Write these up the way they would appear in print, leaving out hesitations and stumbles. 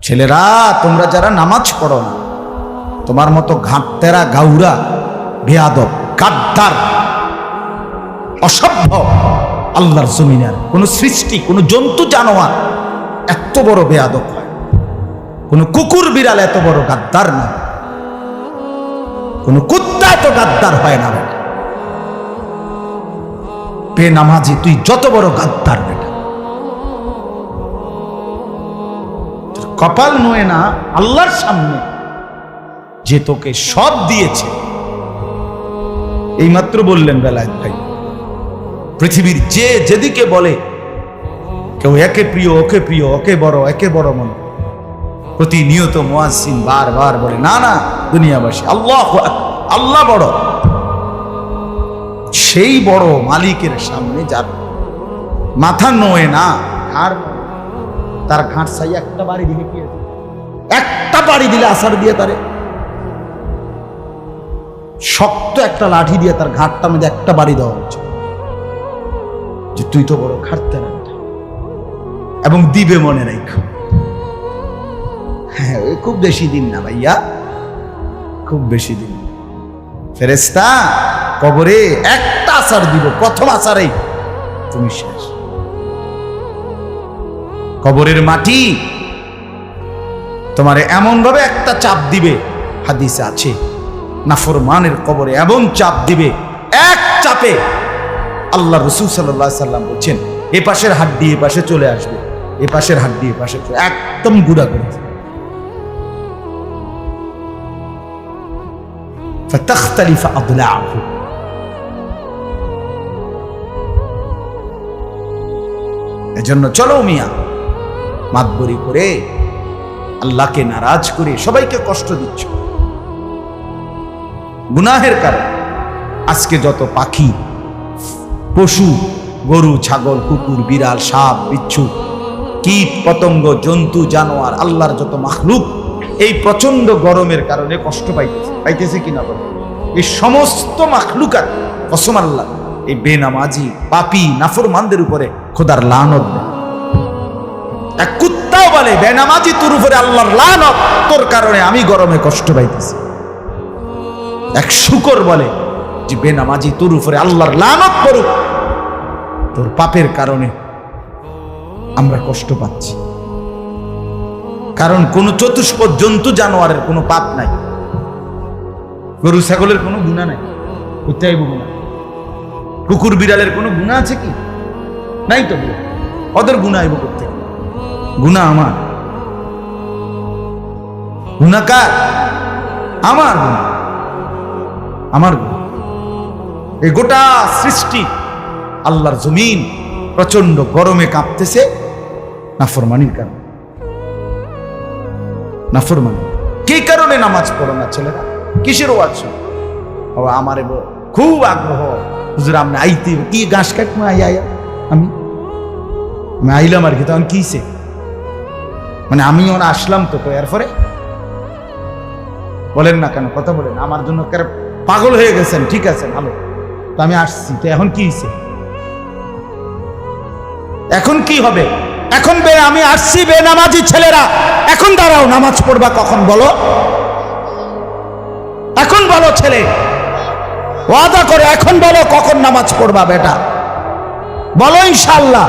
ছেলেরা, তোমরা যারা নামাজ পড়ো না, তোমার মতো ঘাটতেরা, গাউরা, বেয়াদব, গাদ্দার, অসভ্য আল্লাহর জমিনের কোন সৃষ্টি, কোন জন্তু জানোয়ার এত বড় বেয়াদব হয়, কোন কুকুর বিড়াল এত বড় গাদ্দার না, কোন কুত্তা এত গাদ্দার হয় না। বেটা বেনামাজি তুই যত বড় গাদ্দার, বেটা কপাল নয় না আল্লাহর সামনে যে তোকে সব দিয়েছে। এইমাত্র বললেন বেলায়েত ভাই, পৃথিবীর যে যেদিকে বলে কেউ একে প্রিয়, ওকে প্রিয়, ওকে বড়, একে বড় মনে, প্রতিনিয়ত মুয়াজ্জিন বারবার বলে না না দুনিয়াবাসী আল্লাহু আকবার, আল্লাহ বড়। সেই বড় মালিকের সামনে যার মাথা নয় না, আর তার ঘাট ছাই একটা বাড়ি দিলে কি, একটা বাড়ি দিলে আসার দিয়ে তারে শক্ত একটা লাঠি দিয়ে তার ঘাটটা মধ্যে একটা বাড়ি দেওয়া হচ্ছে যে তুই তো বড় খাটতে না, এবং দিবে মনে রাখো। হ্যাঁ, খুব বেশি দিন না ভাইয়া, খুব বেশি দিন। ফেরেশতা কবরে একটা আসার দিব, প্রথম আসারেই তুমি শেষ। কবরের মাটি তোমারে এমন ভাবে একটা চাপ দিবে, হাদিসে আছে নাফরমানের কবরে এমন চাপ দিবে, এক চাপে আল্লাহ রাসূল সাল্লাল্লাহু আলাইহি সাল্লাম বলছেন এ পাশের হাড্ডি এ পাশে চলে আসবে, এ পাশের হাড্ডি এ পাশে একদম গুড়া করে فتختلف أضلاعه। এজন্য চলো মিয়া, মাতবরি করে আল্লাহকে নারাজ করে সবাইকে কষ্ট দিচ্ছ গুনাহের কারণে। আজকে যত পাখি, পশু, গরু, ছাগল, কুকুর, বিড়াল, সাপ, বিচ্ছু, কীট, পতঙ্গ, জন্তু, জানোয়ার, আল্লাহর যত মাখলুক এই প্রচন্ড গরমের কারণে কষ্ট পাইতেছে কিনা বলে, এই সমস্ত মাখলুকাত কসম আল্লাহ এই বেনামাজি, পাপী, নাফরমানদের উপরে খোদার লানত দেয়। এক কুত্তাও বলে বেনামাজি তোর উপরে আল্লাহর লানত, তোর কারণে আমি গরমে কষ্ট পাইতেছি। এক শুকর বলে যে বেনামাজি তোর উপরে আল্লাহর লানত করুক, তোর পাপের কারণে আমরা কষ্ট পাচ্ছি। কারণ কোন চতুষ্পদ জন্তু জানোয়ারের কোনো পাপ নাই, গরু ছাগলের কোনো গুনাহ নাই, উত্তাইব গুনাহ, কুকুর বিড়ালের কোনো গুনাহ আছে কি? নাই তো, ওদের গুনাহ আইব করতে। গুনাহ আমার, গুনাহ কার? আমার গুনাহ, আমার গুনাহ। এই গোটা সৃষ্টি আল্লাহর জমিন প্রচন্ড গরমে কাঁপতেছে নাফরমানির কারণে। নাফরমানি কি কারণে নামাজ পড়ো না ছেলেরা? কিসের ওয়াজ? আমার খুব আগ্রহ, হুজুর আপনি আইতে কি ঘাস কাটবো, আমি আইলাম আর কি, তখন কিসে মানে আমি আসলাম তো এরপরে বলেন না কেন, কথা বলেন, আমার জন্য পাগল হয়ে গেছেন, ঠিক আছে ভালো, তো আমি আসছি, তো এখন কি হয়েছে, এখন কি হবে? এখন আমি আসছি বেনামাজি ছেলেরা, এখন দাঁড়াও, নামাজ পড়বা কখন বলো? এখন বলো ছেলে, ওয়াদা করে এখন বলো কখন নামাজ পড়বা বেটা, বলো ইনশাআল্লাহ।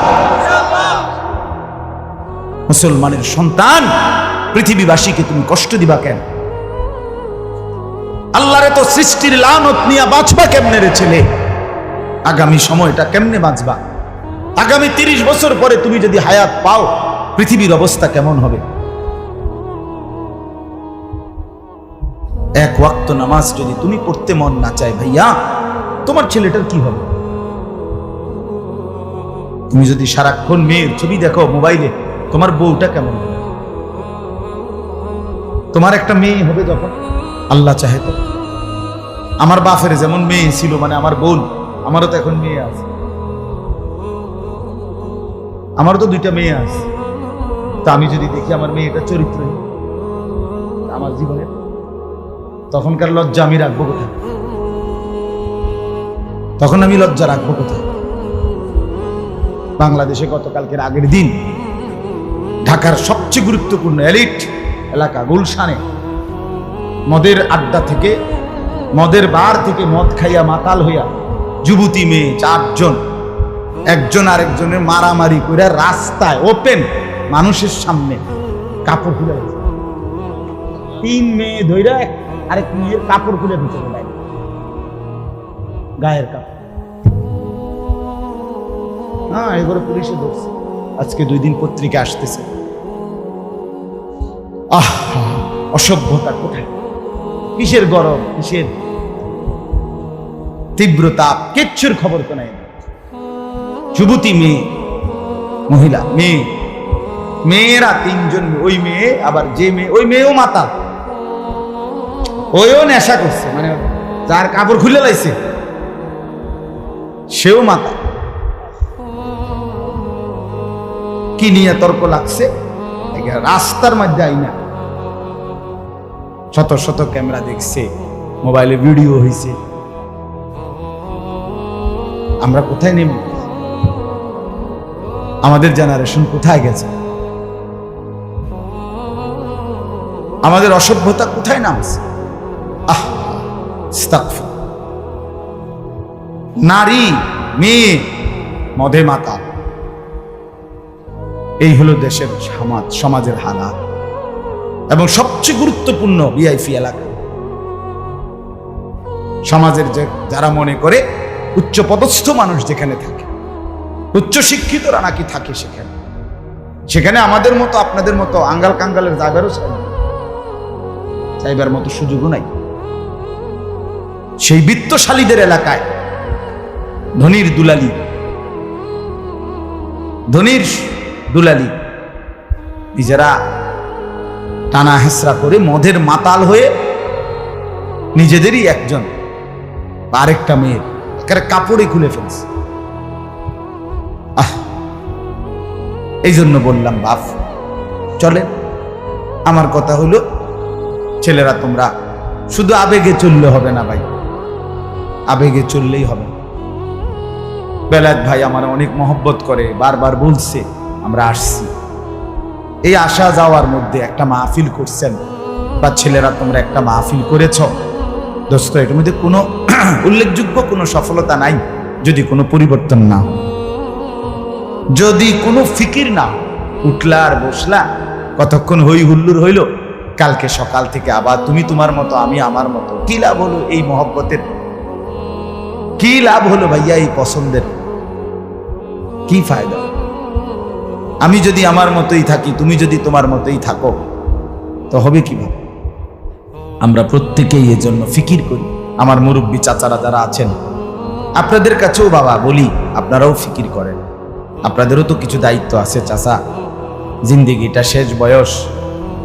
মুসলমানের সন্তান, পৃথিবীবাসীকে তুমি কষ্ট দিবা কেন? আল্লাহরে তো সৃষ্টির লানত নিয়ে বাঁচবা কেমনে রে ছেলে? আগামী সময়টা কেমনে বাঁচবা? আগামী 30 বছর পরে তুমি যদি হায়াত পাও, পৃথিবীর অবস্থা কেমন হবে? এক ওয়াক্ত নামাজ যদি তুমি পড়তে মন না চায় ভাইয়া, তোমার ছেলেটার কি হবে? তুমি যদি সারাক্ষণ মেয়ের ছবি দেখো মোবাইলে, তোমার বউটা কেমন হবে? তোমার একটা মেয়ে হবে যখন, আল্লাহ চাহে তো। আমার বাপের যেমন মেয়ে ছিল, মানে আমার বোন, আমারও তো এখন মেয়ে আছে, আমারও তো 2টা মেয়ে আছে। তা আমি যদি দেখি আমার মেয়েটা চরিত্রহীন আমার জীবনে, তখনকার লজ্জা আমি রাখবো কোথায়? তখন আমি লজ্জা রাখবো কোথায়? বাংলাদেশে গতকালকের আগের দিন ঢাকার সবচেয়ে গুরুত্বপূর্ণ এলিট এলাকা গুলশানে মদের আড্ডা থেকে, মদের বার থেকে মদ খাইয়া মাতাল হইয়া যুবতী মেয়ে 4 জন একজন আরেকজনের মারামারি করে রাস্তায় ওপেন মানুষের সামনে কাপড় খুলে 3 মেয়ে ধইরা আরেক মেয়ের কাপড় খুলে ভিতরে দেয়, গায়ের কাপড়। হ্যাঁ, এগুলো পুলিশে ধরছে। আজকে 2 দিন পত্রিকা আসতেছে। অসভ্যতা কোথায়, কিসের গরম, কিসের তীব্রতা, কিচ্ছুর খবর তো নাই। যুবতী মেয়ে, মহিলা মেয়ে, মেয়েরা 3 জন, ওই মেয়ে আবার যে মেয়ে, ওই মেয়েও মাতা, ওইও নেশা করছে, মানে যার কাপড় খুলে লাইছে সেও মাতা। কি নিয়ে তর্ক লাগছে রাস্তার মধ্যে আইনা, শত শত ক্যামেরা দেখছে, মোবাইলে ভিডিও হয়েছে। আমরা কোথায় নেব? আমাদের জেনারেশন কোথায় গেছে? আমাদের অসভ্যতা কোথায় নামছে? নারী মেয়ে মদে মাতা, এই হলো দেশের সমাজের হালাত। এবং সবচেয়ে গুরুত্বপূর্ণ ভিআইপি এলাকা, সমাজের যারা মনে করে উচ্চ পদস্থ মানুষ যেখানে থাকে, উচ্চ শিক্ষিতরা নাকি থাকে সেখানে, সেখানে আমাদের মতো আপনাদের মতো আঙ্গাল কাঙ্গালের যাইবারও চাইবার মতো সুযোগও নাই। সেই বিত্তশালীদের এলাকায় ধনীর দুলালি, ধনীর দুলালি নিজেরা টানা হেসরা করে মদের মাতাল হয়ে নিজেদেরই একজন আরেকটা মেয়ের কাপড়ে খুলে ফেলছে। এই জন্য বললাম বাপ চলেন, আমার কথা হলো ছেলেরা তোমরা শুধু আবেগে চললে হবে না ভাই, আবেগে চললেই হবে। বেলায়েত ভাই আমার অনেক মহব্বত করে, বারবার বলছে আমরা আসছি। এই আসা যাওয়ার মধ্যে একটা মাহফিল করছেন, বা ছেলেরা তোমরা একটা মাহফিল করেছ, দোস্ত এটার মধ্যে কোনো উল্লেখযোগ্য কোনো সফলতা নাই যদি কোনো পরিবর্তন না, যদি কোনো ফিকির না। উঠলা আর বসলা, কতক্ষণ হই হুল্লুর হইল, কালকে সকাল থেকে আবার তুমি তোমার মতো আমি আমার মতো। কি লাভ হলো এই মহব্বতের? কি লাভ হলো ভাইয়া এই পছন্দের? কি ফায়দা? আমি যদি আমার মতোই থাকি, তুমি যদি তোমার মতোই থাকো, তো হবে কিভাবে? আমরা প্রত্যেকেই এর জন্য ফিকির করি। আমার মুরব্বী চাচারা যারা আছেন, আপনাদের কাছেও বাবা বলি, আপনারাও ফিকির করেন। আপনাদেরও তো কিছু দায়িত্ব আছে চাচা, জিন্দিগিটা শেষ বয়স,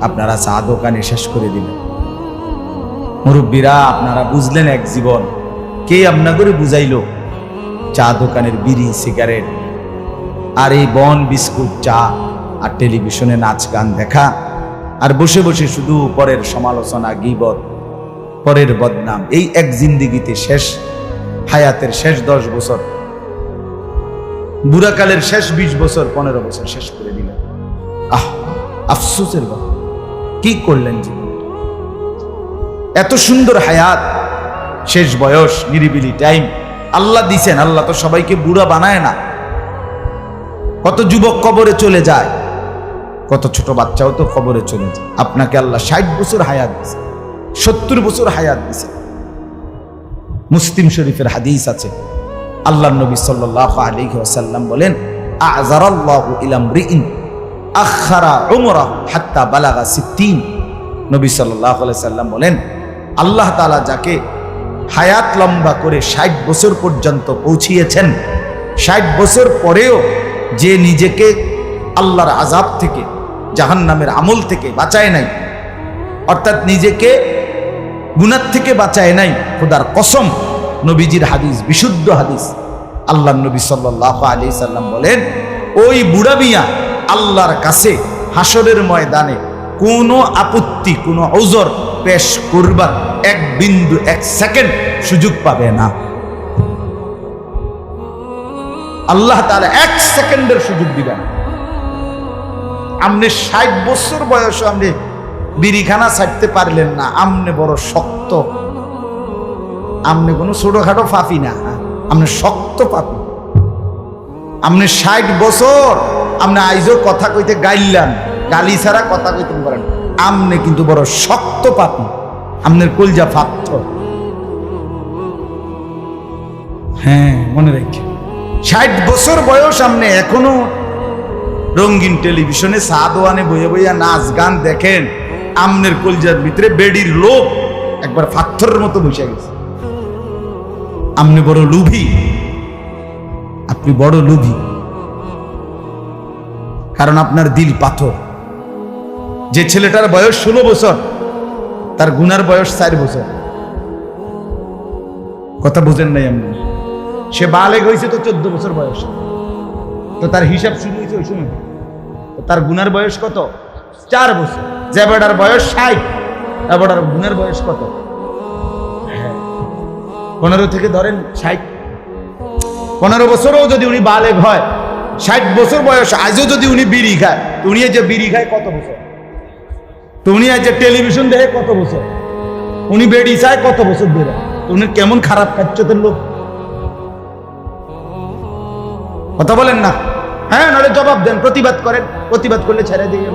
আপনারা চা দোকানে শেষ করে দিলেন। মুরব্বীরা আপনারা বুঝলেন এক জীবন, কে আপনাদের বুঝাইলো? চা দোকানের বিড়ি সিগারেট আর এই বন বিস্কুট চা আর টেলিভিশনে নাচ গান দেখা, আর বসে বসে শুধু পরের সমালোচনা, গীবত, পরের বদনাম। এই এক জিন্দিগিতে শেষ হায়াতের শেষ 10 বছর, বুড়াকালের শেষ 20 বছর, 15 বছর শেষ করে দিলেন। আফসোসের কথা, কি করলেন জীবন? এত সুন্দর হায়াত, শেষ বয়স, নিরিবিলি টাইম আল্লাহ দিছেন। আল্লাহ তো সবাইকে বুড়া বানায় না। কত যুবক কবরে চলে যায়, কত ছোট বাচ্চাও তো কবরে চলে যায়। আপনাকে আল্লাহ 60 বছর হায়াত দিছে, 70 বছর হায়াত দিছে। মুসলিম শরীফের হাদিস আছে, আল্লাহর নবী সাল্লাল্লাহু আলাইহি ওয়াসাল্লাম বলেন, আ'যারাল্লাহু ইলা মরিইন আখারা উমরাহু হাত্তা বালাগা 60। নবী সাল্লাল্লাহু আলাইহি ওয়াসাল্লাম বলেন, আল্লাহ তাআলা যাকে হায়াত লম্বা করে 60 বছর পর্যন্ত পৌঁছিয়েছেন, 60 বছর পরেও যে নিজেকে আল্লাহর আযাব থেকে, জাহান্নামের আমল থেকে বাঁচায় নাই, অর্থাৎ নিজেকে গুনাহ থেকে বাঁচায় নাই, খোদার কসম, নবীজির হাদিস, বিশুদ্ধ হাদিস, আল্লাহর নবী সাল্লাল্লাহু আলাইহি সাল্লাম বলেন, ওই বুড়া মিয়া আল্লাহর কাছে হাসরের ময়দানে কোনো আপত্তি, কোনো ওজর পেশ করবার 1 বিন্দু 1 সেকেন্ড সুযোগ পাবে না। আল্লাহ তাআলা 1 সেকেন্ডের সুযোগ দিবেন। আপনি 60 বছর বয়সে আপনি বিড়িখানা ছাড়তে পারলেন না, আপনি বড় শক্ত। আপনি কোনো ছোটখাটো পাপী না, আপনি শক্ত পাপী। আপনি 60 বছর আপনি আইজও কথা কইতে গাইলেন, গালি ছাড়া কথা কইতে পারেন, আপনি কিন্তু বড় শক্ত পাপী। আপনার কলজা পাথর। হ্যাঁ, মনে রেখে 60 বছর বয়স আপনি এখনো রঙিন টেলিভিশনে সাদওয়ানে বইয়া বইয়া নাচ গান দেখেন, আমনের কলজার ভিতরে বেডির লোভ একবার পাথরের মতো বসে গেছে। আপনি বড় লোভী, আপনি বড় লোভী, কারণ আপনার দিল পাথর। যে ছেলেটার বয়স 16 বছর, তার গুনার বয়স 4 বছর। কথা বুঝেন নাই আপনি? সে বালেগ হয়েছে তো 14 বছর বয়স, তো তার হিসাব শুরু হয়েছে ওই সময়। তার গুনার বয়স কত? 4 বছর। যে বেটার বয়স 60, এবারটার গুনার বয়স কত? 15 থেকে ধরেন 60। 15 বছরও যদি উনি বালেগ হয়, 60 বছর বয়স, আজও যদি উনি বিড়ি খায়, তো উনি যে বিড়ি খায় কত বছর? তো উনি আজ যে টেলিভিশন দেখে কত বছর? উনি বেড়ি চায় কত বছর ধরে? উনি কেমন খারাপ কাচ্চতের লোক। কথা বলেন না? হ্যাঁ, নাহলে জবাব দেন, প্রতিবাদ করেন। প্রতিবাদ করলে ছেড়ে দিয়ে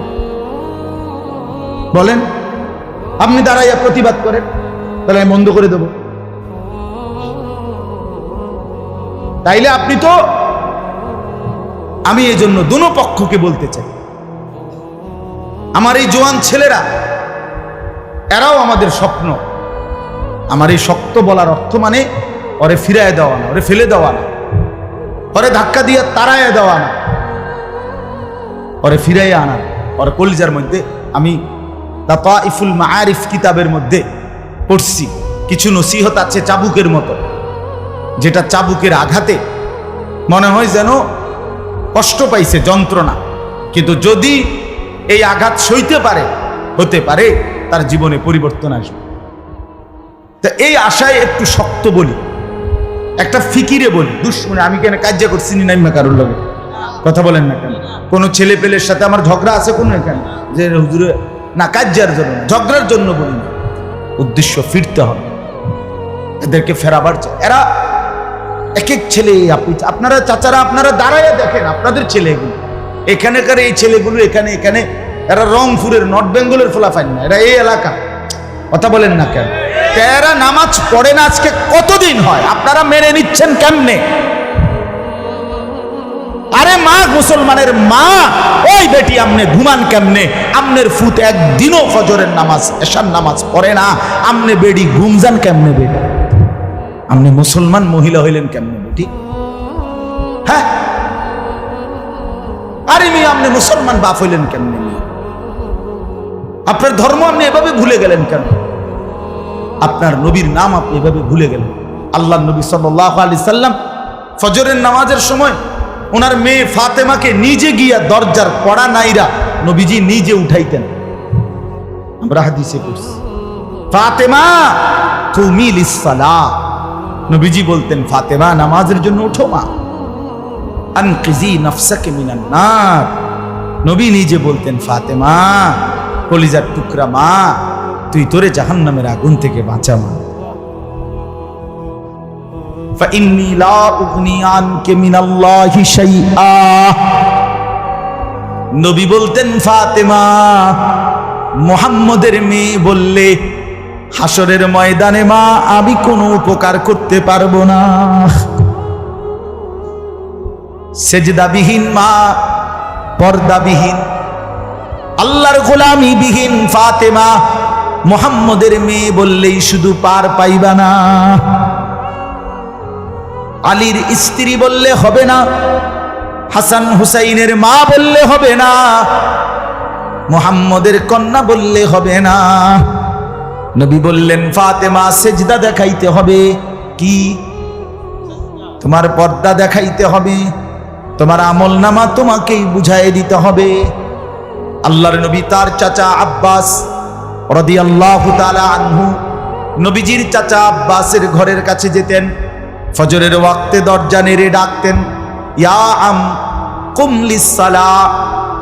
বলেন, আপনি দাঁড়াইয়া প্রতিবাদ করেন, তাহলে আমি বন্ধ করে দেব। তাইলে আপনি তো, আমি এই জন্য দুনো পক্ষকে বলতে চাই, আমার এই জোয়ান ছেলেরা, এরাও আমাদের স্বপ্ন। আমার এই শক্ত বলার অর্থ মানে ওরে ফিরায় দেওয়া না, ওরে ফেলে দেওয়া না, ওরে ধাক্কা দিয়ে তাড়ায় দেওয়া না, ওরে ফিরাইয়া আনা। ওর কলিজার মধ্যে আমি লাতাইফুল মাআরিফ কিতাবের মধ্যে পড়ছি, কিছু নসিহত আছে চাবুকের মতো, যেটা চাবুকের আঘাতে মনে হয় যেন কষ্ট পাইছে, যন্ত্রণা, কিন্তু যদি এই আঘাত সইতে পারে, হতে পারে তার জীবনে পরিবর্তন আসবে। তা এই আশায় একটু শক্ত বলি, একটা ফিকিরে বলি। দুশ্মনে আমি কেন কাজ্জা করছি না কারোর লগে? কথা বলেন না কেন? কোনো ছেলে পেলের সাথে আমার ঝগড়া আছে কোনো এখানে যে হুজুরে না, কাজ্জার জন্য, ঝগড়ার জন্য বলি না। উদ্দেশ্য ফিরতে হবে, এদেরকে ফেরাবার চাই। এরা এক এক ছেলে, আপনারা চাচারা, আপনারা দাঁড়াইয়া দেখেন আপনাদের ছেলেগুলো, এখানেকার এই ছেলেগুলো এখানে এখানে এরা রংপুরের, নর্থ বেঙ্গলের ফলাফাইন না, এরা এই এলাকা। কথা বলেন না কেন? এরা নামাজ পড়ে না আজকে কতদিন হয়, আপনারা মেনে নিচ্ছেন কেমনে? আরে মা, মুসলমানের মা, ওই বেটি আমনে ঘুমান কেমনে? আমনের ফুট একদিনও ফজরের নামাজ, এশার নামাজ পড়ে না, আমনে বেডি ঘুমজান কেমনে? বেডি আপনি মুসলমান মহিলা হইলেন কেমনে বেটি? হ্যাঁ, আরে মেয়ে আপনি মুসলমান বাপ হইলেন কেমনে? আপনার ধর্ম আপনি এভাবে ভুলে গেলেন কেন? আপনার নবীর নাম আপনি এভাবে ভুলে গেলেন। আল্লাহ নবী সাল্লাল্লাহু আলাইহি সাল্লাম ফজরের নামাজের সময় ওনার মেয়ে ফাতেমাকে নিজে গিয়া দরজার কড়া নাইরা নবীজি নিজে উঠাইতেন। আমরা হাদিসে পড়ছি, ফাতেমা কুমি লিস-সালাহ, নবীজি বলতেন, ফাতেমা নামাজের জন্য উঠো মা। আনকিজি নাফসাকে মিনান নার, নবী নিজে বলতেন, ফাতেমা কলিজার টুকরা মা, তুই তোরে জাহান্নামের আগুন থেকে বাঁচা মা। ফাইন্নী লা উগনি আনকে মিনাল্লাহি শাইআ, নবী বলতেন, ফাতেমা মুহাম্মদের মেয়ে বললে হাসরের ময়দানে মা আমি কোনো উপকার করতে পারবো না। সেজদাবিহীন মা, পর্দাবিহীন, আল্লাহর গোলামি বিহীন ফাতেমা মুহাম্মদের মেয়ে বললেই শুধু পার পাইবা না। আলীর স্ত্রী বললে হবে না, হাসান হুসাইনের মা বললে হবে না, মুহাম্মদের কন্যা বললে হবে না। নবী বললেন, ফাতেমা সেজদা দেখাইতে হবে। কি? তোমার পর্দা দেখাইতে হবে, তোমার আমল নামা তোমাকেই বুঝাই দিতে হবে। আল্লাহর নবী তার চাচা আব্বাস রাদিয়াল্লাহু তাআলা আনহু, নবীজির চাচা আব্বাসের ঘরের কাছে যেতেন, ফজরের ওয়াক্তে দরজা নেড়ে ডাকতেন, ইয়া আম কুম লিস-সালাহ,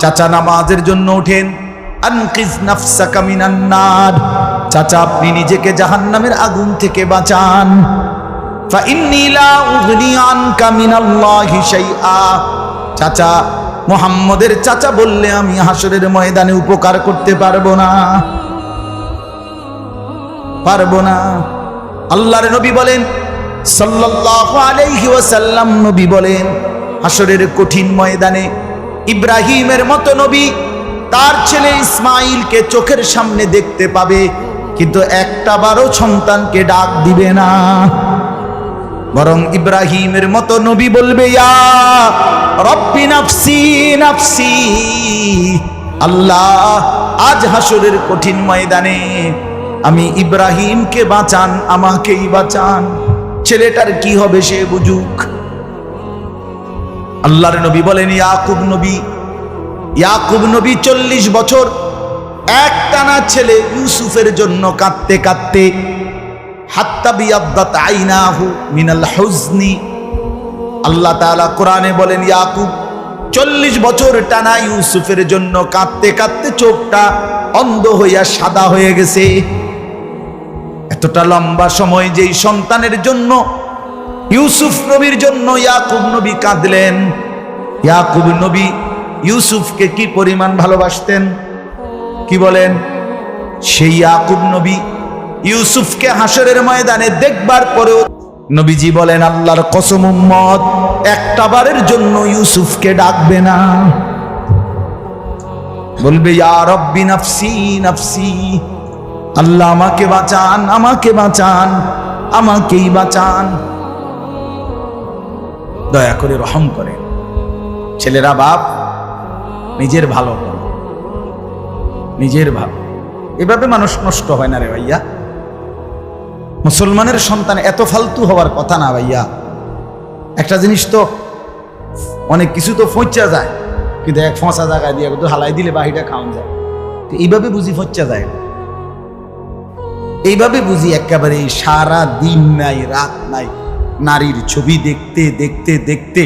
চাচা নামাজের জন্য ওঠেন। আনকিজ নাফসাকা মিনান নার, চাচা আপনি নিজেকে জাহান্নামের আগুন থেকে বাঁচান। ফা ইন্নী লা উগনি আনকা মিনাল্লাহি শাইআ, চাচা মুহাম্মদের চাচা বললে আমি হাসরের ময়দানে উপকার করতে পারবো না, পারবো না। আল্লাহর নবী বলেন সাল্লাল্লাহু আলাইহি ওয়াসাল্লাম, নবী বলেন হাসরের কঠিন ময়দানে ইব্রাহিমের মতো নবী তার ছেলে ইসমাইলকে চোখের সামনে দেখতে পাবে, কিন্তু একটা বারও সন্তানকে ডাক দিবে না। বরং ইব্রাহিমের মতো নবী বলবে ইয়া রব্বি নাফসি নাফসি, আল্লাহ আজ হাসরের কঠিন ময়দানে আমি ইব্রাহিমকে বাঁচান, আমাকেই বাঁচান। ছেলেটার কি হবে সে বুঝুক। আল্লাহর নবী বলেন ইয়াকুব নবী 40 বছর একটানা ছেলে ইউসুফের জন্য কাঁদতে কাঁদতে হাত্তা বিয়াদ্দাত আইনাহু মিনাল হুজনি, আল্লাহ তাআলা কোরআনে বলেন ইয়াকুব 40 বছর টানা ইউসুফের জন্য কাঁদতে কাঁদতে চোখটা অন্ধ হইয়া সাদা হয়ে গেছে। এতটা লম্বা সময় যেই সন্তানের জন্য ইউসুফ নবীর জন্য ইয়াকুব নবী কাঁদলেন। ইয়াকুব নবী ইউসুফকে কি পরিমাণ ভালোবাসতেন, কি বলেন? সেই ইয়াকুব নবী ইউসুফকে হাসরের ময়দানে দেখবার পরেও নবীজি বলেন আল্লাহর কসম উম্মত একটা বারের জন্য ইউসুফকে ডাকবে না, বলবে ইয়া রব্বি নাফসি নাফসি, আল্লাহ আমাকে বাঁচান, আমাকে বাঁচান, আমাকেই বাঁচান। দয়া করে রহম করেন। ছেলেরা বাপ নিজের ভালো করে, নিজের ভালো। এভাবে মানুষ নষ্ট হয় না রে ভাইয়া। মুসলমানের সন্তান এত ফালতু হওয়ার কথা না ভাইয়া। একটা জিনিস তো অনেক কিছু তো ফঁচা যায়, কিন্তু এক ফঁচা জায়গায় দিয়ে তো হালাই দিলে বাহিটা খাওয়ান যায়। তো এইভাবে বুঝি ফঁচা যায় না, এইভাবে বুঝি একেবারে সারা দিন নাই রাত নাই নারীর ছবি দেখতে দেখতে দেখতে,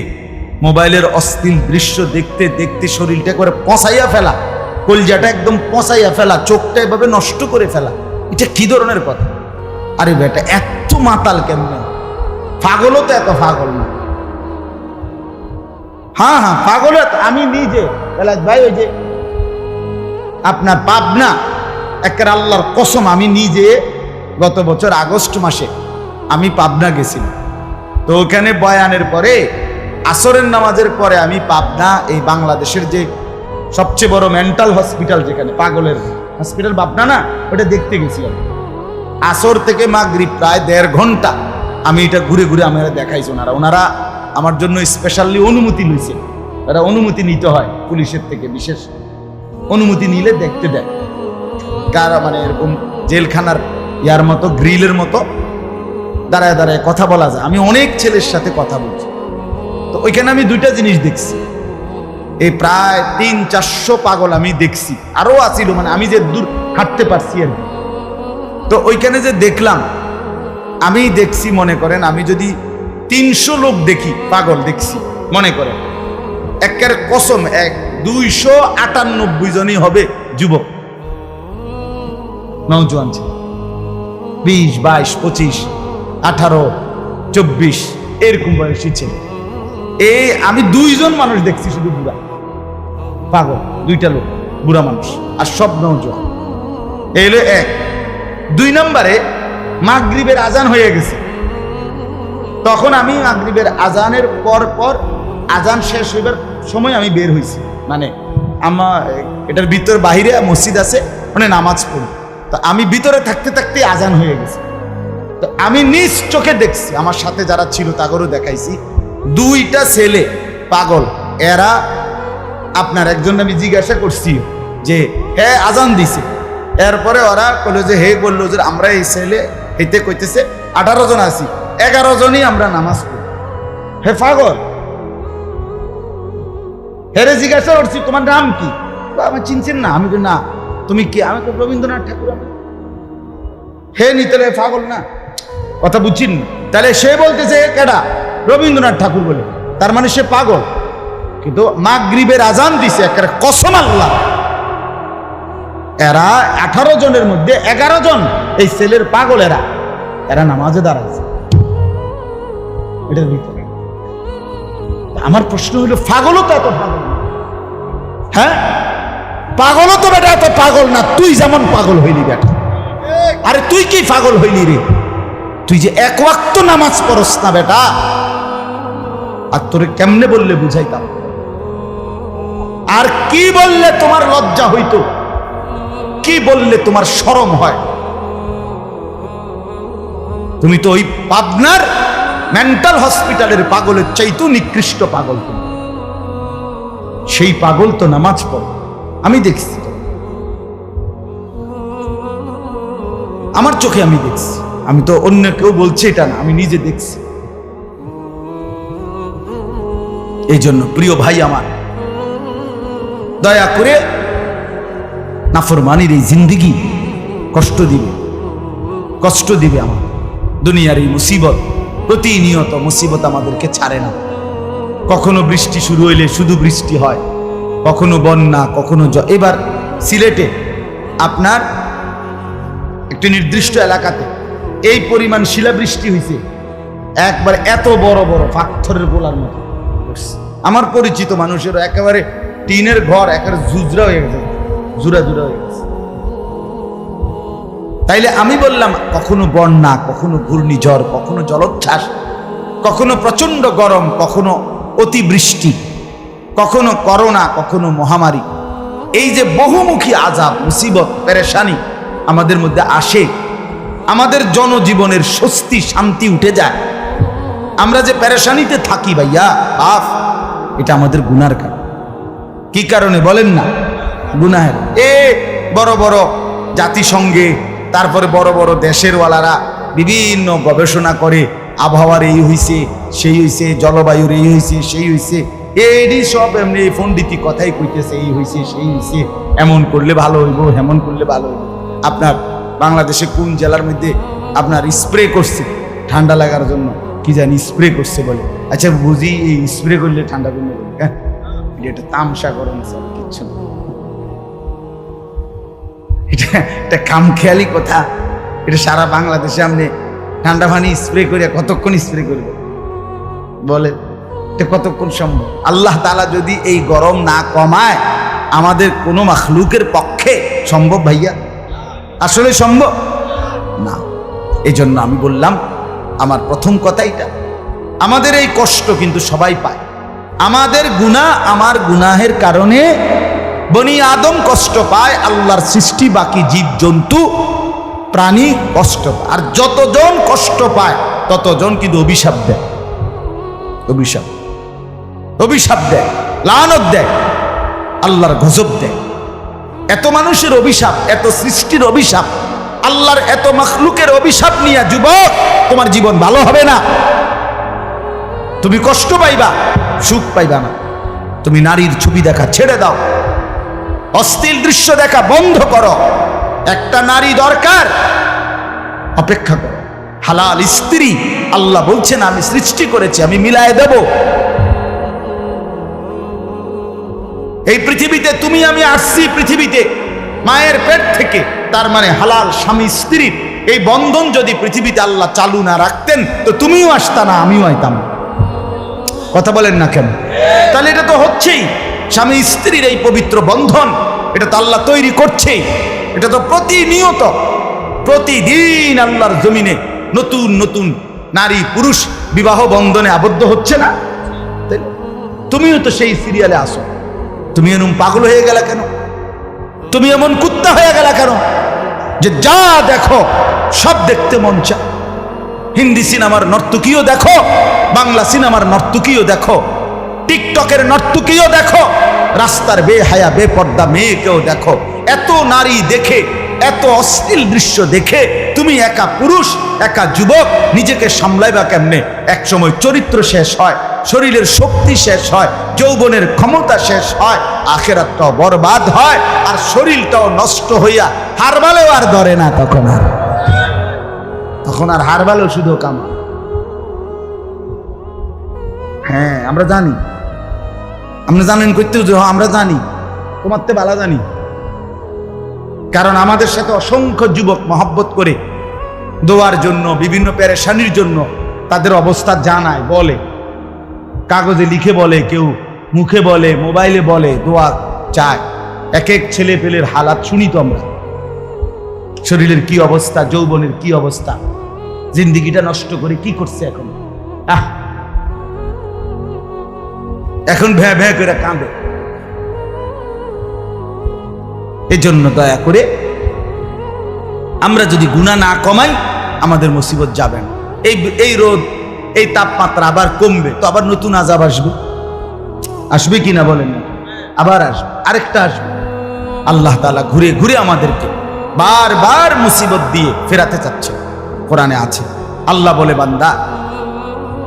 মোবাইলের অশ্লীল দৃশ্য দেখতে দেখতে শরীরটা করে পচাইয়া ফেলা, কলজাটা একদম পচাইয়া ফেলা, চোখটা এভাবে নষ্ট করে ফেলা। এটা কি ধরনের কথা? আরে বেটা এত মাতাল কেমনে? পাগলও তো এত পাগল না। হ্যাঁ হ্যাঁ পাগল আমি নিজে ভাই, ওই যে আপনার পাবনা একের আল্লাহর কসম, আমি নিজে গত বছর আগস্ট মাসে আমি পাবনা গেছিলাম। তো ওখানে বয়ানের পরে আসরের নামাজের পরে আমি পাবনা, এই বাংলাদেশের যে সবচেয়ে বড় মেন্টাল হসপিটাল, যেখানে পাগলের হসপিটাল পাবনা না, ওটা দেখতে গেছিলাম। আসর থেকে মাগরিব প্রায় 1.5 ঘন্টা আমি এটা ঘুরে ঘুরে আমার দেখাইছি। ওনারা আমার জন্য স্পেশালি অনুমতি নিয়েছে। তারা অনুমতি নিতে হয় পুলিশের থেকে, বিশেষ অনুমতি নিলে দেখতে দেয়। কারা মানে এরকম জেলখানার ইয়ার মতো গ্রিলের মতো দাঁড়ায় দাঁড়ায় কথা বলা যায়। আমি অনেক ছেলের সাথে কথা বলছি। তো ওইখানে আমি 2টা জিনিস দেখছি। এই প্রায় 300-400 পাগল আমি দেখছি, আরো আছিল, মানে আমি যে দূর হাঁটতে পারছি আর কি। তো ওইখানে যে দেখলাম, আমি দেখছি মনে করেন আমি যদি 300 লোক দেখি পাগল দেখছি মনে করেন, একের কসম 298 জনই হবে যুবক, নওজোয়ান ছিল, 20, 22, 25, 18, 24 এরকম বয়সী ছেলে। এই আমি 2 জন মানুষ দেখছি শুধু বুড়া পাগল, 2টা লোক বুড়া মানুষ, আর সব নওজোয়ান। এই হলো 1। 2 নম্বরে মাগরিবের আজান হয়ে গেছে। তখন আমি মাগরিবের আজানের পর আজান শেষ হইবার সময় আমি বের হয়েছি, মানে আমার এটার ভিতর বাহিরে মসজিদ আছে, মানে নামাজ পড়ি। তো আমি ভিতরে থাকতে থাকতে আজান হয়ে গেছে। তো আমি নিজ চোখে দেখছি, আমার সাথে যারা ছিল তাদেরও দেখাইছি, 2টা ছেলে পাগল। এরা আপনার একজন আমি জিজ্ঞাসা করছি যে হ্যাঁ আজান দিছে, এরপরে ওরা বললো যে হে বললো যে আমরা এই ছেলে হেতে কইতেছে 18 জন আছি, 11 জনই আমরা নামাজ পড়ি। হে পাগল, হেরে জিজ্ঞাসা করছি তোমার নাম কি? আমি চিনছেন না? আমি না, তুমি কি? আমি রবীন্দ্রনাথ ঠাকুর। আমি হে নি, তাহলে পাগল না, কথা বুঝছেন? তাহলে সে বলতেছে কেডা? রবীন্দ্রনাথ ঠাকুর বলে, তার মানে সে পাগল। কিন্তু মাগরিবের আজান দিছে একটা কসম আল্লাহ, এরা 18 জনের মধ্যে 11 জন এই ছেলের পাগল, এরা নামাজে দাঁড়াইছে এটার ভিতরে। আমার প্রশ্ন হইল, পাগলও তো এত পাগল না, হ্যাঁ পাগলও তো বেটা এত পাগল না, তুই যেমন পাগল হইলি বেটা। আরে তুই কি পাগল হইলি রে? তুই যে এক ওয়াক্ত নামাজ পড়স না বেটা, আর তোরে কেমনে বললে বুঝাইতাম? আর কি বললে তোমার লজ্জা হইতো? কি বললে তোমার শরম হয়? তুমি তো ওই পাবনার মেন্টাল হসপিটালের পাগলের চাইতেও নিকৃষ্ট পাগল। তুমি সেই পাগল তো নামাজ পড়ে, আমি দেখছি, আমার চোখে আমি দেখছি, আমি তো অন্য কেউ বলছে এটা না, আমি নিজে দেখছি। এই জন্য প্রিয় ভাই আমার, দয়া করে নাফরমানির এই জিন্দিগি কষ্ট দিবে আমার। দুনিয়ার এই মুসিবত, প্রতিনিয়ত মুসিবত আমাদেরকে ছাড়ে না। কখনো বৃষ্টি শুরু হইলে শুধু বৃষ্টি হয়, কখনো বন্যা, কখনো এবার সিলেটে আপনার একটি নির্দিষ্ট এলাকাতে এই পরিমাণ শিলাবৃষ্টি হয়েছে, একবার এত বড় বড় পাথরের গোলার মতো। আমার পরিচিত মানুষেরও একেবারে টিনের ঘর একেবারে জুজরা হয়ে গেছে, জুরা হয়ে গেছে। তাইলে আমি বললাম, কখনো বন্যা, কখনো ঘূর্ণিঝড়, কখনো জলোচ্ছ্বাস, কখনো প্রচন্ড গরম, কখনো অতিবৃষ্টি, কখনো করোনা, কখনো মহামারী, এই যে বহুমুখী আযাব, মুসিবত, পেরেশানি আমাদের মধ্যে আসে, আমাদের জনজীবনের স্বস্তি শান্তি উঠে যায়। আমরা যে পেরেশানিতে থাকি ভাইয়া বাপ, এটা আমাদের গুনার কারণ। কি কারণে বলেন না? গুনাহের। বড় বড় জাতিসংঘে, তারপরে বড় বড় দেশের ওয়ালারা বিভিন্ন গবেষণা করে, আবহাওয়ার এই হইছে সেই হইছে, জলবায়ুর এই হইছে সেই হইছে, এই সব এমনি পণ্ডিতি কথাই কইতেছে, এই হইছে সেই হইছে, এমন করলে ভালো হইব, হেমন করলে ভালো হইব। আপনার বাংলাদেশে কোন জেলার মধ্যে আপনার স্প্রে করছে ঠান্ডা লাগার জন্য, কি জানি স্প্রে করছে বলে, আচ্ছা বুঝি এই স্প্রে করলে ঠান্ডা কমে যাবে? হ্যাঁ, এটা তামসা করেন স্যার, কিচ্ছু না, এটা একটা খামখেয়ালি কথা। এটা সারা বাংলাদেশে আপনি ঠান্ডা পানি স্প্রে করে কতক্ষণ স্প্রে করবে বলে? এটা কতক্ষণ সম্ভব? আল্লাহ তাআলা যদি এই গরম না কমায়, আমাদের কোনো মাখলুকের পক্ষে সম্ভব ভাইয়া? আসলে সম্ভব না। এই জন্য আমি বললাম, আমার প্রথম কথা এটা, আমাদের এই কষ্ট কিন্তু সবাই পায়। আমাদের গুনাহ, আমার গুনাহের কারণে বনি আদম কষ্ট পায়, আল্লাহর সৃষ্টি বাকি জীব জন্তু প্রাণী কষ্ট পায়। আর যতজন কষ্ট পায় ততজন কিন্তু অভিশাপ দেয়, অভিশাপ দেয়, লানত দেয়, আল্লাহর গজব দেয়। এত মানুষের অভিশাপ, এত সৃষ্টির অভিশাপ, আল্লাহর এত মাখলুকের অভিশাপ নিয়ে যুবক তোমার জীবন ভালো হবে না। তুমি কষ্ট পাইবা, সুখ পাইবা না। তুমি নারীর ছবি দেখা ছেড়ে দাও, অশ্লীল দৃশ্য দেখা বন্ধ করো। একটা নারী দরকার, অপেক্ষা করো। হালাল স্ত্রী আল্লাহ বলছেন আমি সৃষ্টি করেছি, আমি মিলায়ে দেব। এই পৃথিবীতে তুমি আমি আসছি পৃথিবীতে মায়ের পেট থেকে, তার মানে হালাল স্বামী স্ত্রীর এই বন্ধন যদি পৃথিবীতে আল্লাহ চালু না রাখতেন তো তুমিও আসতা না, আমিও আইতাম। কথা বলেন না কেন? তাহলে এটা তো হচ্ছেই, স্বামী স্ত্রীর এই পবিত্র বন্ধন, এটা তো আল্লাহ তৈরি করছেই। এটা তো প্রতিনিয়ত, প্রতিদিন আল্লাহর জমিনে নতুন নতুন নারী পুরুষ বিবাহ বন্ধনে আবদ্ধ হচ্ছে না? তুমিও তো সেই সিরিয়ালে আসো। তুমি এমন পাগল হয়ে গেলা কেন? তুমি এমন কুত্তা হয়ে গেলা কেন যে যা দেখো সব দেখতে মন চায়? হিন্দি সিনেমার নর্তকীও দেখো, বাংলা সিনেমার নর্তকীও দেখো, টিকটকের নর্তকীও দেখো, রাস্তার বেহায়া বেপর্দা মেয়েকেও দেখো। এত নারী দেখে, এত অশ্লীল দৃশ্য দেখে তুমি একা পুরুষ, একা যুবক নিজেকে সামলাইবা কেমনে? এক সময় চরিত্র শেষ হয়, শরীরের শক্তি শেষ হয়, যৌবনের ক্ষমতা শেষ হয়, আখিরাতটাও বরবাদ হয়, আর শরীরটাও নষ্ট হইয়া হারবালেও আর ধরে না। তখন আর হারবালেও শুধু কামা। হ্যাঁ আমরা জানি, আমরা জানেন করতে আমরা জানি, তোমার তে বালা জানি, কারণ আমাদের সাথে অসংখ্য যুবক মহব্বত করে দোয়ার জন্য, বিভিন্ন পেরেশানির জন্য তাদের অবস্থা জানায়, বলে, কাগজে লিখে বলে, কেউ মুখে বলে, মোবাইলে বলে, দোয়া চায়। এক এক ছেলে পেলের হালাত শুনি তো আমরা, শরীরের কি অবস্থা, যৌবনের কি অবস্থা, জিন্দিগিটা নষ্ট করে কি করছে এখন, এখন ভ্যা ভ্যা করে কাঁদে। এজন্য দয়া করে আমরা যদি গুনাহ না কমাই আমাদের মুসিবত যাবে না। এই রোদ, এই তাপমাত্রা আবার কমবে তো আবার নতুন আযাব আসবে, আসবে কিনা বলেন না? আবার আসবে, আরেকটা আসবে। আল্লাহ তাআলা ঘুরে ঘুরে আমাদেরকে বারবার মুসিবত দিয়ে ফেরাতে চাচ্ছে। কোরআনে আছে, আল্লাহ বলে, বান্দা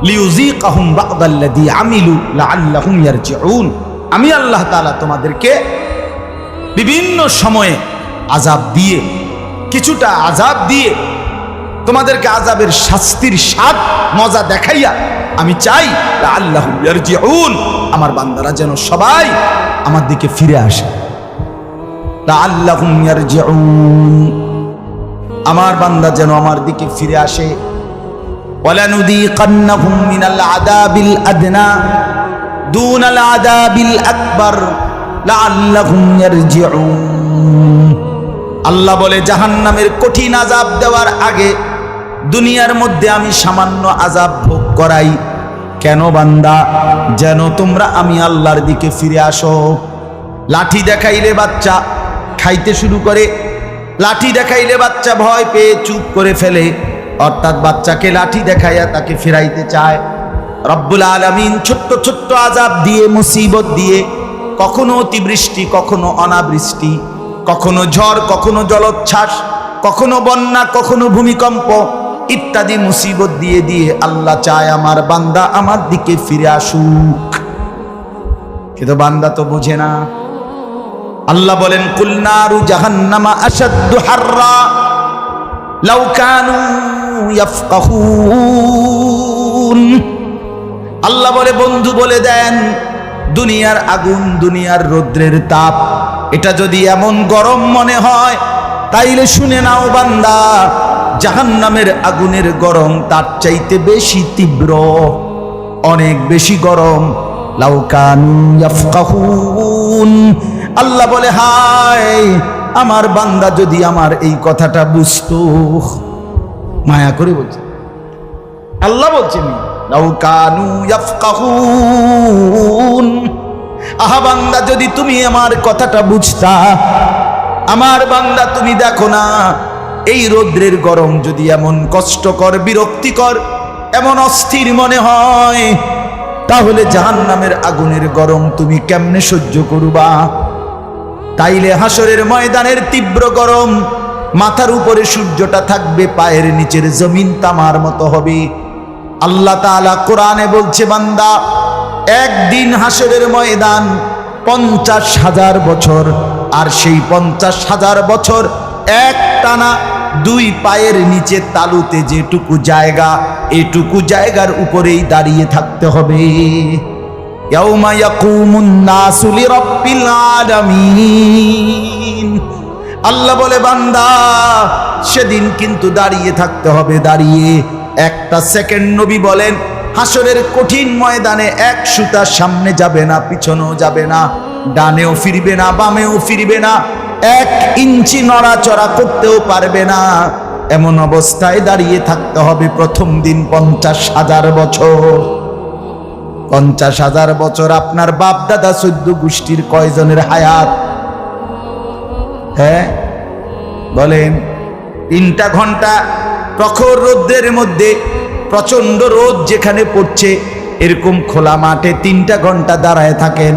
লিউযীকাহুম বা'দাল্লাযী আমিলু লাআল্লাহুম ইয়ারজিউন, আমি আল্লাহ তাআলা তোমাদেরকে বিভিন্ন সময়ে আযাব দিয়ে, কিছুটা আযাব দিয়ে তোমাদেরকে আযাবের শাস্তির স্বাদ মজা দেখাইয়া আমি চাই লাআল্লাহুম ইয়ারজিউন, আমার বান্দারা যেন সবাই আমার দিকে ফিরে আসে। লাআল্লাহুম ইয়ারজিউন, আমার বান্দা যেন আমার দিকে ফিরে আসে। ওয়ালানুযীকান্নাহুম মিনাল আযাবিল আদনা দুনাল আযাবিল আকবার লাআল্লাহুম ইয়ারজিউন। আল্লাহ বলে, জাহান্নামের কঠিন আযাব দেওয়ার আগে দুনিয়ার মধ্যে আমি সামান্য আযাব ভোগ করাই। কেন বান্দা? যেন তোমরা আমি আল্লাহর দিকে ফিরে আসো। লাঠি দেখাইলে বাচ্চা খাইতে শুরু করে, লাঠি দেখাইলে বাচ্চা ভয় পেয়ে চুপ করে ফেলে, অর্থাৎ বাচ্চাকে লাঠি দেখাইয়া তাকে ফিরাইতে চায়। রব্বুল আলামিন ছোট্ট ছোট্ট আযাব দিয়ে, মুসিবত দিয়ে, কখনো অতিবৃষ্টি, কখনো অনাবৃষ্টি, কখনো ঝড়, কখনো জলোচ্ছ্বাস, কখনো বন্যা, কখনো ভূমিকম্প ইত্যাদি মুসিবত দিয়ে দিয়ে আল্লাহ চায় আমার বান্দা আমার দিকে ফিরে আসুক। কিন্তু বান্দা তো বোঝে না। আল্লাহ বলেন, কুল নারু জাহান্নামা আশাদ্দু হাররা লাউ কানু ইয়াফকাহুন। আল্লাহ বলে, বন্ধু বলে দেন, দুনিয়ার আগুন, দুনিয়ার রৌদ্রের তাপ, এটা যদি এমন গরম মনে হয় তাইলে শুনে নাও বান্দা, জাহান্নামের আগুনের গরম তার চাইতে বেশি তীব্র, অনেক বেশি গরম। লাউ কানু ইয়াফকাহুন। আল্লাহ বলে, হায় আমার বান্দা যদি আমার এই কথাটা বুঝতো। মায়া করে বলছে, আল্লাহ বলছেন, লাউ কানু ইয়াফকাহুন। আহা বান্দা, যদি তুমি আমার কথাটা বুঝতা। আমার বান্দা, তুমি দেখো না, এই রৌদ্রের গরম যদি এমন কষ্টকর, বিরক্তিকর, এমন অস্থির মনে হয়, তাহলে জাহান্নামের আগুনের গরম তুমি কেমনে সহ্য করবা? তাইলে হাসরের ময়দানের তীব্র গরম, মাথার উপরে সূর্যটা থাকবে, পায়ের নিচের জমিন তামার মতো হবে। আল্লাহ তাআলা কোরআনে বলছে, বান্দা একদিন হাসরের ময়দান 50,000 বছর, আর সেই 50,000 বছর এক টানা দুই পায়ের নিচে তালুতে যেটুকু জায়গা, এটুকু জায়গার উপরেই দাঁড়িয়ে থাকতে হবে। ইয়াউমা ইয়াকুমুন নাসু লিরাব্বিল আলামিন। আল্লাহ বলে, বান্দা সেদিন কিন্তু দাঁড়িয়ে থাকতে হবে, দাঁড়িয়ে একটা সেকেন্ড। নবী বলেন, হাসরের কঠিন ময়দানে এক সুতা সামনে যাবে না, পিছনেও যাবে না, ডানেও ফিরবে না, বামেও ফিরবে না, 1 ইঞ্চি নড়াচড়া করতেও পারবে না। এমন অবস্থায় দাঁড়িয়ে থাকতে হবে প্রথম দিন 50,000 বছর। 50,000 বছর আপনার বাপ দাদা 14 গোষ্ঠীর কয়জনের হায়াত? হ্যাঁ বলেন। 3টা ঘন্টা প্রখর রোদ্রের মধ্যে, প্রচন্ড রোদ যেখানে পড়ছে, এরকম খোলা মাঠে 3টা ঘন্টা দাঁড়ায় থাকেন,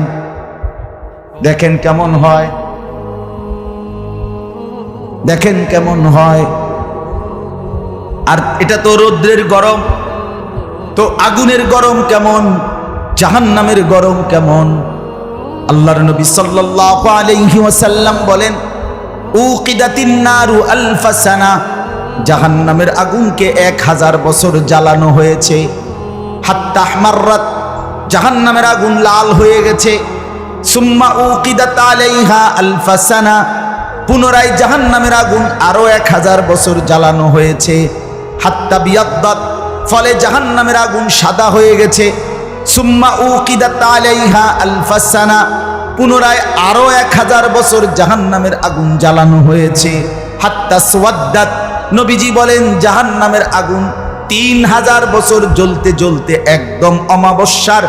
দেখেন কেমন হয়, দেখেন কেমন হয়। আর এটা তো রৌদ্রের গরম, তো আগুনের গরম কেমন, জাহান্নামের গরম কেমন? আল্লাহর নবী সাল্লাল্লাহু আলাইহি ওয়াসাল্লাম বলেন, উকিদাতিন নারু আলফা সানা, জাহান্নামের আগুনকে 1000 বছর জ্বালানো হয়েছে। হাত্তা আহমাররাত জাহান্নামের আগুন লাল হয়ে গেছে। সুম্মা উকিদাত আলাইহা আলফা সানা, পুনরায় জাহান্নামের আগুন আরো 1000 বছর জ্বালানো হয়েছে। হাত্তা বিয়াদ্দাত, ফলে জাহান্নামের আগুন সাদা হয়ে গেছে। সুম্মা উকিদাত আলাইহা আলফা সানা, পুনরায় আরো 1000 বছর জাহান্নামের আগুন জ্বালানো হয়েছে। হাত্তা সুওয়াদ্দাত, নবীজি বলেন জাহান্নামের আগুন 3000 বছর জ্বলতে জ্বলতে একদম অমাবস্যার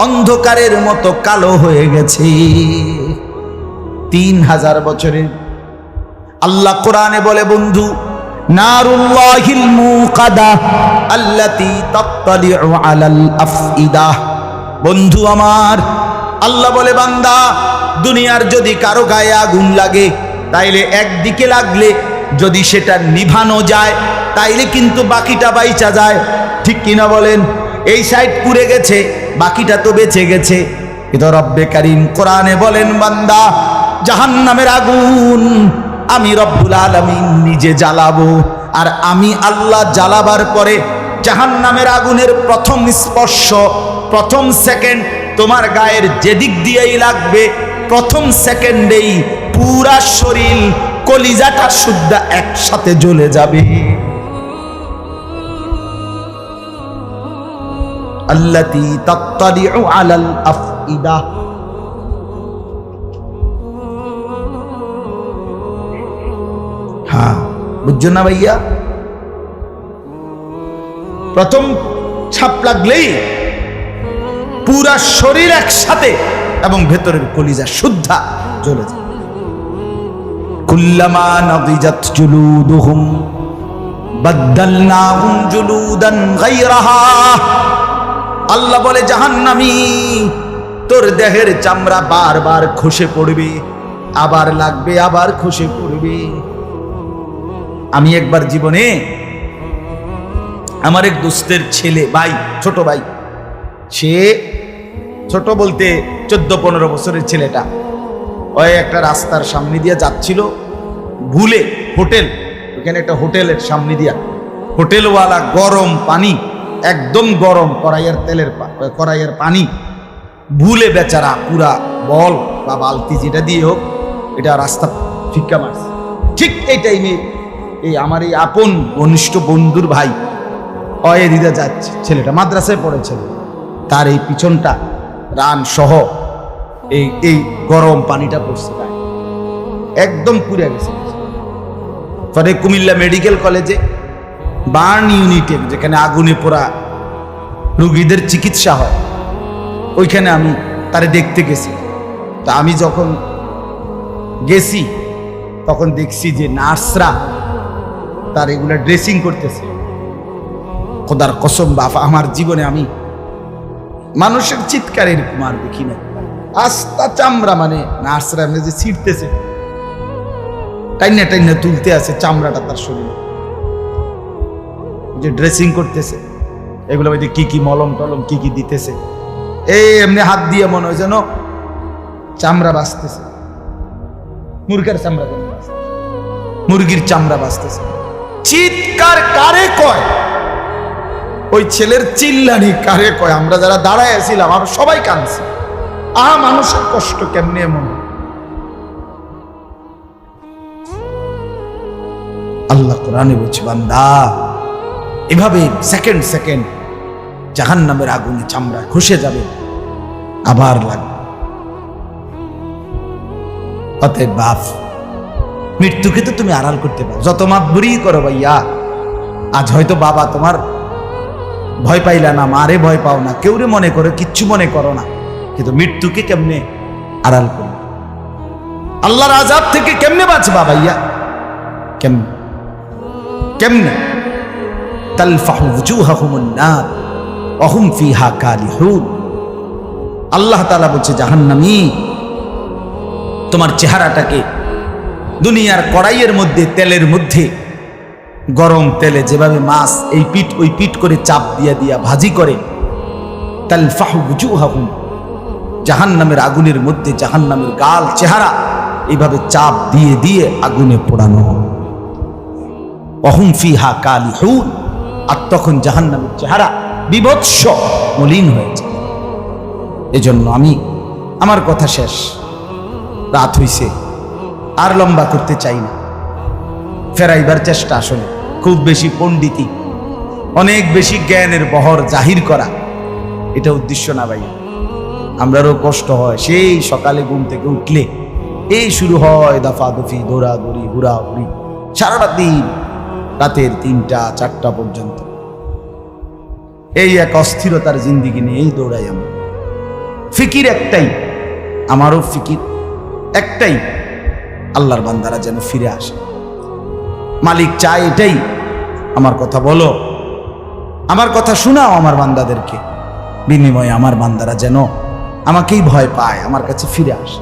অন্ধকারের মতো কালো হয়ে গেছে। 3000 বছরের। আল্লাহ কোরআনে বলে বন্ধু, নারুল্লাহিল মুকাদা আল্লাতী তাত্তালিউ আলাল আফইদা। বন্ধু আমার, আল্লাহ বলে বান্দা, দুনিয়ার যদি কারো গায়ে আগুন লাগে তাইলে একদিকে লাগলে যদি সেটা নিভানো যায় তাইলে কিন্তু বাকিটা বাইচা যায়, ঠিক কিনা বলেন? এই সাইড পুড়ে গেছে, বাকিটা তো বেঁচে গেছে। কিন্তু রব্বে কারীম কোরআনে বলেন বান্দা, জাহান্নামের আগুন আমি রব্বুল আলামিন নিজে জ্বালাবো। আর আমি আল্লাহ জ্বালাবার পরে জাহান্নামের আগুনের প্রথম স্পর্শ, প্রথম সেকেন্ড তোমার গায়ের যেদিক দিয়েই লাগবে, প্রথম সেকেন্ডেই পুরা শরীর কলিজাটা শুদ্ধা একসাথে জ্বলে যাবে। আল্লাতী তাত্তালিউ আলাল আফইদা। হ্যাঁ, বুঝছো না ভাইয়া? প্রথম ছাপ লাগলেই পুরা শরীর একসাথে এবং ভেতরের কলিজা শুদ্ধা জ্বলে যায়। কুল্লামা নাদিজাত জুলুদুহুম বাদদালনাহুম জুলুদান গায়রাহা। আল্লাহ বলে জাহান্নামী, তোর দেহের চামড়া বারবার খসে পড়বে, আবার লাগবে, আবার খসে পড়বে। আমি একবার জীবনে আমার এক দোস্তের ছেলে, ভাই, ছোট ভাই, সে ছোট বলতে 14-15 বছরের ছেলেটা, ওই একটা রাস্তার সামনে দিয়ে যাচ্ছিল, ভুলে হোটেল, ওখানে একটা হোটেলের সামনে দিয়া হোটেলওয়ালা গরম পানি, একদম গরম কড়াইয়ের পানি, ভুলে বেচারা পুরা বল বা বালতি যেটা দিয়ে হোক এটা রাস্তা ফিক্কা মারছে। ঠিক এই টাইমে এই আমার এই আপন ঘনিষ্ঠ বন্ধুর ভাই অয়ে দিতে যাচ্ছে, ছেলেটা মাদ্রাসায় পড়েছে, তার এই পিছনটা রান সহ এই গরম পানিটা পড়ছে, একদম পুড়ে গেছে। পরে কুমিল্লা মেডিকেল কলেজে বার্ন ইউনিটে, যেখানে আগুনে পোড়া রোগীদের চিকিৎসা হয়, ওইখানে আমি তারে দেখতে গেছি। তা আমি যখন গেছি তখন দেখছি যে নার্সরা তার এগুলা ড্রেসিং করতেছে। খোদার কসম বাবা, আমার জীবনে আমি মানুষের চিৎকার এরকম আর দেখি না। আস্তা চামড়া, মানে নার্সরা এমনি যে ছিঁড়তেছে, টাইনা টাইনা তুলতে আছে চামড়াটা তার শরীরে, যে ড্রেসিং করতেছে, এগুলো মধ্যে কি কি মলম টলম কি কি দিতেছে, এই এমনি হাত দিয়ে মনে হয় যেন চামড়া বাঁচতেছে, মুরগির চামড়া, মুরগির চামড়া বাঁচতেছে। চিৎকার কারে কয়? ওই ছেলের চিল্লানি কারে কয়? আমরা যারা দাঁড়ায় আছিলাম আমরা সবাই কাঁদছি। মানুষের কষ্ট কেমনে এমন! আল্লাহ কোরআনে বলছে বান্দা, এভাবে সেকেন্ড সেকেন্ড জাহান্নামের আগুনে চামড়া খসে যাবে, আবার লাগবে। অতএব বাপ, মৃত্যুকে তো তুমি আড়াল করতে পারো, যত মাতবুরি করো ভাইয়া। আজ হয়তো বাবা তোমার ভয় পাইলা না, মারে ভয় পাও না, কেউরে মনে করো, কিচ্ছু মনে করো না, কিন্তু মৃত্যুকে কেমনে আড়াল করো? আল্লাহর আযাব থেকে কেমনে বাঁচবা ভাইয়া? কেমনে কেমনে? তালফাহু ওয়ুজুহাহুমুন নার ওয়া হুম ফিহা কালিহুন। আল্লাহ তাআলা বলছে জাহান্নামী, তোমার চেহারাটাকে দুনিয়ার কড়াইয়ের মধ্যে, তেলের মধ্যে, গরম তেলে যেভাবে মাছ এই পিঠ ওই পিঠ করে চাপ দিয়া দিয়া ভাজি করে, তালফাহু ওয়ুজুহাহুম, জাহান্নামের আগুনের মধ্যে জাহান্নামের গাল চেহারা এইভাবে চাপ দিয়ে দিয়ে আগুনে পোড়ানো। ওয়া হুম ফিহা কালিহুন, আর তখন জাহান্নামের চেহারা বিভৎস মলিন হয়েছে। এজন্য আমি আমার কথা শেষ, রাত হইছে, আর লম্বা করতে চাই না। ফেরাইবার চেষ্টা আসলে খুব বেশি পণ্ডিতি, অনেক বেশি জ্ঞানের বহর জাহির করা, এটা উদ্দেশ্য না ভাই। আমরারও কষ্ট হয়, সেই সকালে ঘুম থেকে উঠলে এই শুরু হয় দফাদফি, দৌড়াদৌড়ি, হুড়াহুড়ি, সারাটা দিন রাতের 3টা 4টা পর্যন্ত এই এক অস্থিরতার জিন্দিগি নিয়েই দৌড়াই আমি। ফিকির একটাই, আমারও ফিকির একটাই, আল্লাহর বান্দারা যেন ফিরে আসে। মালিক চায় এটাই, আমার কথা বলো, আমার কথা শোনাও আমার বান্দাদেরকে, বিনিময়ে আমার বান্দারা যেন আমাকেই ভয় পায়, আমার কাছে ফিরে আসে।